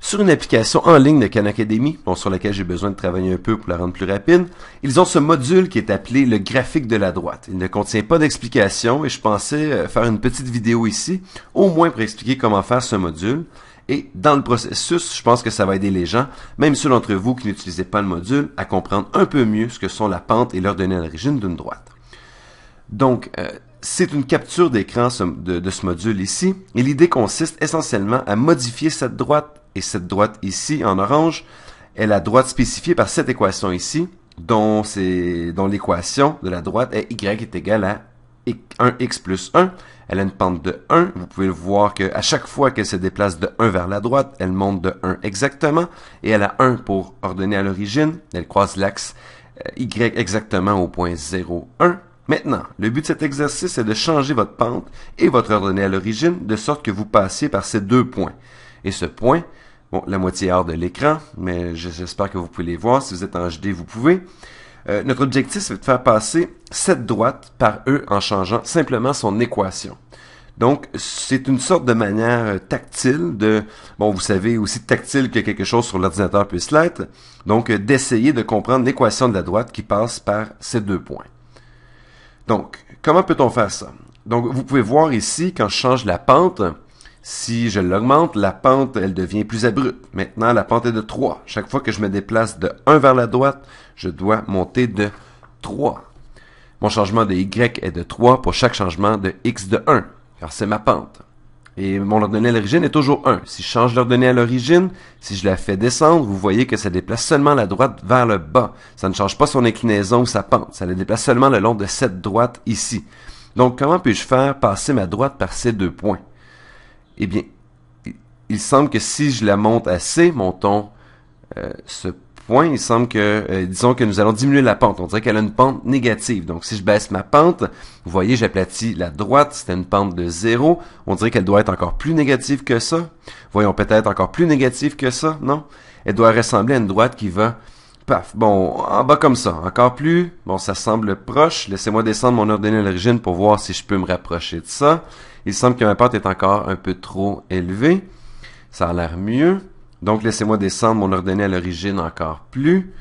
Sur une application en ligne de Khan Academy, sur laquelle j'ai besoin de travailler un peu pour la rendre plus rapide, ils ont ce module qui est appelé le graphique de la droite. Il ne contient pas d'explication et je pensais faire une petite vidéo ici, au moins pour expliquer comment faire ce module. Et dans le processus, je pense que ça va aider les gens, même ceux d'entre vous qui n'utilisez pas le module, à comprendre un peu mieux ce que sont la pente et leurs données à l'origine d'une droite. Donc, c'est une capture d'écran de ce module ici, et l'idée consiste essentiellement à modifier cette droite, et cette droite ici, en orange, est la droite spécifiée par cette équation ici, dont l'équation de la droite est y est égal à 1x plus 1. Elle a une pente de 1. Vous pouvez voir qu'à chaque fois qu'elle se déplace de 1 vers la droite, elle monte de 1 exactement, et elle a 1 pour ordonner à l'origine. Elle croise l'axe y exactement au point 0, 1. Maintenant, le but de cet exercice est de changer votre pente et votre ordonnée à l'origine de sorte que vous passiez par ces deux points. Et ce point, la moitié hors de l'écran, mais j'espère que vous pouvez les voir. Si vous êtes en HD, vous pouvez. Notre objectif, c'est de faire passer cette droite par E en changeant simplement son équation. Donc, c'est une sorte de manière tactile vous savez, aussi tactile que quelque chose sur l'ordinateur puisse l'être, donc d'essayer de comprendre l'équation de la droite qui passe par ces deux points. Donc, comment peut-on faire ça? Donc, vous pouvez voir ici, quand je change la pente, si je l'augmente, la pente, elle devient plus abrupte. Maintenant, la pente est de 3. Chaque fois que je me déplace de 1 vers la droite, je dois monter de 3. Mon changement de Y est de 3 pour chaque changement de X de 1, car c'est ma pente. Et mon ordonnée à l'origine est toujours 1. Si je change l'ordonnée à l'origine, si je la fais descendre, vous voyez que ça déplace seulement la droite vers le bas. Ça ne change pas son inclinaison ou sa pente. Ça la déplace seulement le long de cette droite ici. Donc, comment puis-je faire passer ma droite par ces deux points? Eh bien, il semble que si je la monte assez, montons ce point, il semble que, disons que nous allons diminuer la pente. On dirait qu'elle a une pente négative. Donc, si je baisse ma pente, vous voyez, j'aplatis la droite, c'était une pente de 0. On dirait qu'elle doit être encore plus négative que ça. Voyons, peut-être encore plus négative que ça, non? Elle doit ressembler à une droite qui va, en bas comme ça. Encore plus, ça semble proche. Laissez-moi descendre mon ordonnée à l'origine pour voir si je peux me rapprocher de ça. Il semble que ma pente est encore un peu trop élevée. Ça a l'air mieux. Donc, laissez-moi descendre mon ordonnée à l'origine encore plus.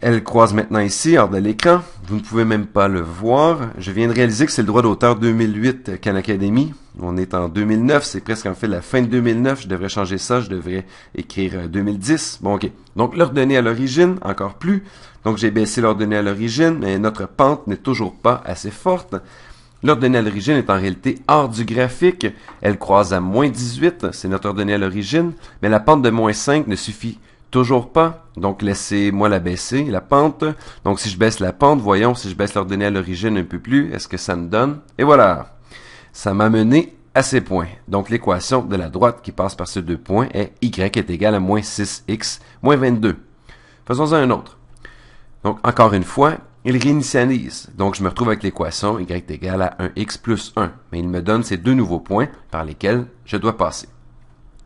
Elle croise maintenant ici, hors de l'écran. Vous ne pouvez même pas le voir. Je viens de réaliser que c'est le droit d'auteur 2008 Khan Academy. On est en 2009, c'est presque en fait la fin de 2009. Je devrais changer ça, je devrais écrire 2010. Bon, ok. Donc, l'ordonnée à l'origine, encore plus. Donc, j'ai baissé l'ordonnée à l'origine, mais notre pente n'est toujours pas assez forte. L'ordonnée à l'origine est en réalité hors du graphique. Elle croise à moins 18, c'est notre ordonnée à l'origine, mais la pente de moins 5 ne suffit toujours pas. Donc, laissez-moi la baisser, la pente. Donc, si je baisse la pente, voyons, si je baisse l'ordonnée à l'origine un peu plus, est-ce que ça me donne? Et voilà! Ça m'a mené à ces points. Donc, l'équation de la droite qui passe par ces deux points est y est égal à moins 6x moins 22. Faisons-en un autre. Donc, encore une fois, il réinitialise. Donc, je me retrouve avec l'équation y est égal à 1x plus 1. Mais il me donne ces deux nouveaux points par lesquels je dois passer.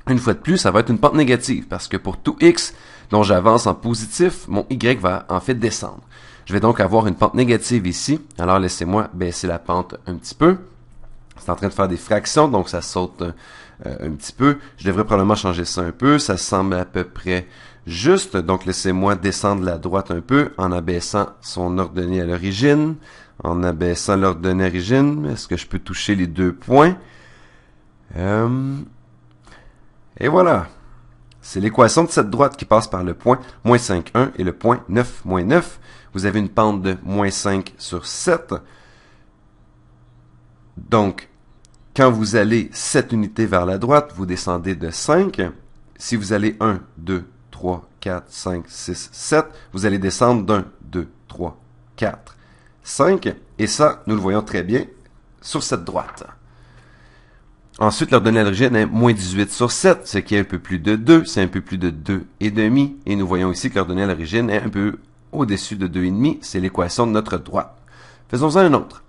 Une fois de plus, ça va être une pente négative parce que pour tout x dont j'avance en positif, mon y va en fait descendre. Je vais donc avoir une pente négative ici. Alors, laissez-moi baisser la pente un petit peu. C'est en train de faire des fractions, donc ça saute un petit peu. Je devrais probablement changer ça un peu. Ça semble à peu près juste. Donc, laissez-moi descendre la droite un peu en abaissant son ordonnée à l'origine. En abaissant l'ordonnée à l'origine, est-ce que je peux toucher les deux points? Et voilà. C'est l'équation de cette droite qui passe par le point moins 5, 1 et le point 9, moins 9. Vous avez une pente de moins 5 sur 7. Donc, quand vous allez 7 unités vers la droite, vous descendez de 5. Si vous allez 1, 2, 3, 4, 5, 6, 7, vous allez descendre d'1, 2, 3, 4, 5. Et ça, nous le voyons très bien sur cette droite. Ensuite, l'ordonnée à l'origine est moins 18 sur 7, ce qui est un peu plus de 2. C'est un peu plus de 2,5. Et nous voyons ici que l'ordonnée à l'origine est un peu au-dessus de 2,5. C'est l'équation de notre droite. Faisons-en un autre.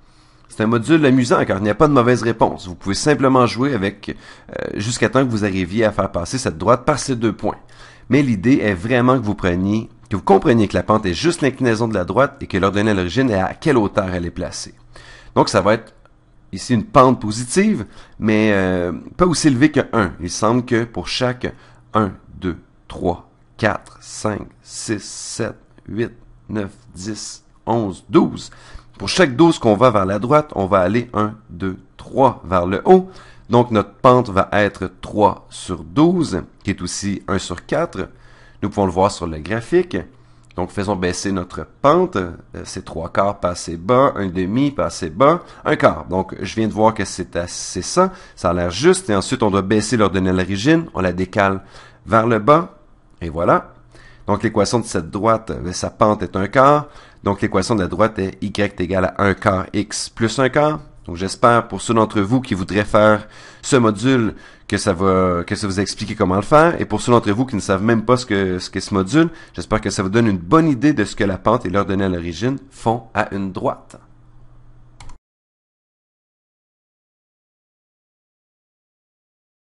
C'est un module amusant car il n'y a pas de mauvaise réponse. Vous pouvez simplement jouer avec jusqu'à temps que vous arriviez à faire passer cette droite par ces deux points. Mais l'idée est vraiment que vous compreniez que la pente est juste l'inclinaison de la droite et que l'ordonnée à l'origine est à quelle hauteur elle est placée. Donc, ça va être ici une pente positive, mais pas aussi élevée que 1. Il semble que pour chaque 1, 2, 3, 4, 5, 6, 7, 8, 9, 10, 11, 12. Pour chaque 12 qu'on va vers la droite, on va aller 1, 2, 3 vers le haut. Donc, notre pente va être 3 sur 12, qui est aussi 1 sur 4. Nous pouvons le voir sur le graphique. Donc, faisons baisser notre pente. C'est 3 quarts passé bas, 1 demi passé bas, 1 quart. Donc, je viens de voir que c'est assez ça. Ça a l'air juste. Et ensuite, on doit baisser l'ordonnée à l'origine. On la décale vers le bas. Et voilà. Donc, l'équation de cette droite, sa pente est 1 quart. Donc, l'équation de la droite est y égale à 1 quart x plus 1 quart. Donc, j'espère pour ceux d'entre vous qui voudraient faire ce module que ça vous explique comment le faire. Et pour ceux d'entre vous qui ne savent même pas ce qu'est ce module, j'espère que ça vous donne une bonne idée de ce que la pente et l'ordonnée à l'origine font à une droite.